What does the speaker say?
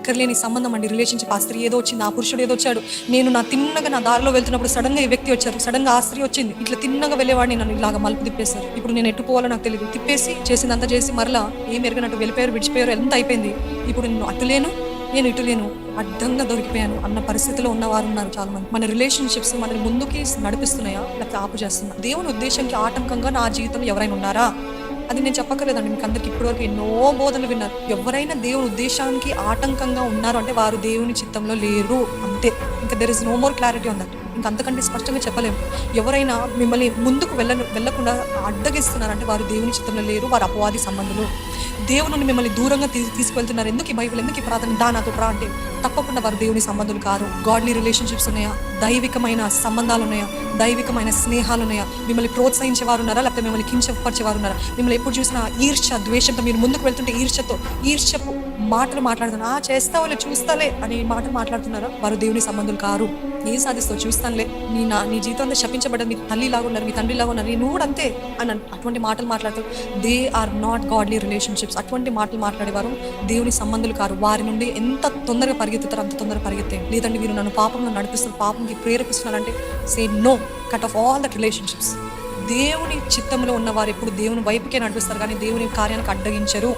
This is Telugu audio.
అక్కర్లేని సంబంధం అండి రిలేషన్షిప్. ఆ స్త్రీ ఏదో వచ్చింది, ఆ పురుషుడు ఏదో వచ్చాడు. నేను తిన్నగా నా దారిలో వెళ్తున్నప్పుడు సడన్ గా ఈ వ్యక్తి వచ్చారు, సడన్ గా ఆ స్త్రీ వచ్చింది. ఇట్లా తిన్నగా వెళ్ళేవాడిని, నన్ను ఇలాగ మలుపు తిప్పేశారు. ఇప్పుడు నేను ఎట్టు పోవాలో నాకు తెలియదు. తిప్పేసి చేసిందంతా చేసి మరలా ఏం ఎరగనట్టు వెళ్ళిపోయారు, విడిచిపోయారు, ఎంత అయిపోయింది. ఇప్పుడు నేను అటులేను, నేను ఇటులేను, అడ్డంగా దొరికిపోయాను అన్న పరిస్థితిలో ఉన్నవారు ఉన్నారు చాలా మంది. మన రిలేషన్షిప్స్ మనల్ని ముందుకి నడిపిస్తున్నాయా లేకపోతే ఆపు చేస్తున్నా? దేవుని ఉద్దేశంకి ఆటంకంగా నా జీవితంలో ఎవరైనా ఉన్నారా? అది నేను చెప్పక్కర్లేదండి, మీకు అందరికి ఇప్పటివరకు ఎన్నో బోధనలు విన్నారు. ఎవరైనా దేవుని ఉద్దేశానికి ఆటంకంగా ఉన్నారు అంటే వారు దేవుని చిత్తంలో లేరు, అంతే. ఇంకా there is no more clarity on that. ఇంకా అంతకంటే స్పష్టంగా చెప్పలేము. ఎవరైనా మిమ్మల్ని ముందుకు వెళ్ళకుండా అడ్డగిస్తున్నారంటే వారు దేవుని చిత్తంలో లేరు, వారు అపవాది సంబంధులు. దేవుని నుండి మిమ్మల్ని దూరంగా తీసుకువెళ్తున్నారు. ఎందుకు ఈ బైబిల్, ఎందుకు ఈ ప్రార్థన, నాతో రా అంటే తప్పకుండా వారు దేవుని సంబంధులు కారు. గాడ్లీ రిలేషన్షిప్స్ ఉన్నాయా? దైవికమైన సంబంధాలు ఉన్నాయా? దైవికమైన స్నేహాలు ఉన్నాయా? మిమ్మల్ని ప్రోత్సహించే వారు ఉన్నారా లేకపోతే మిమ్మల్ని కించపరిచే వారు ఉన్నారా? మిమ్మల్ని ఎప్పుడు చూసినా ఈర్ష్య ద్వేషంతో మీరు ముందుకు వెళ్తుంటే ఈర్ష్యపు మాటలు మాట్లాడుతున్నా, చేస్తావులే చూస్తాలే అని మాటలు మాట్లాడుతున్నారా? వారు దేవుని సంబంధులు కారు. ఏం సాధిస్తావు చూస్తానులే, నీ జీవితం అంతా శపించబడ్డ, మీ తల్లి లాగా ఉన్నారు, మీ తండ్రి లాగా ఉన్నారు, నువ్వు కూడా అంతే అని అటువంటి మాటలు మాట్లాడతారు. They are not godly relationships. అటువంటి మాటలు మాట్లాడేవారు దేవుని సంబంధులు కారు. వారి నుండి ఎంత తొందరగా పరిగెత్తుతారో అంత తొందరగా పరిగెత్తాయి. లేదంటే వీరు నన్ను పాపంలో నడిపిస్తారు, పాపంకి ప్రేరేపిస్తున్నారంటే say no, cut off all that relationships. దేవుని చిత్తంలో ఉన్నవారు ఎప్పుడు దేవుని వైపుకే నడిపిస్తారు కానీ దేవుని కార్యానికి అడ్డగించరు.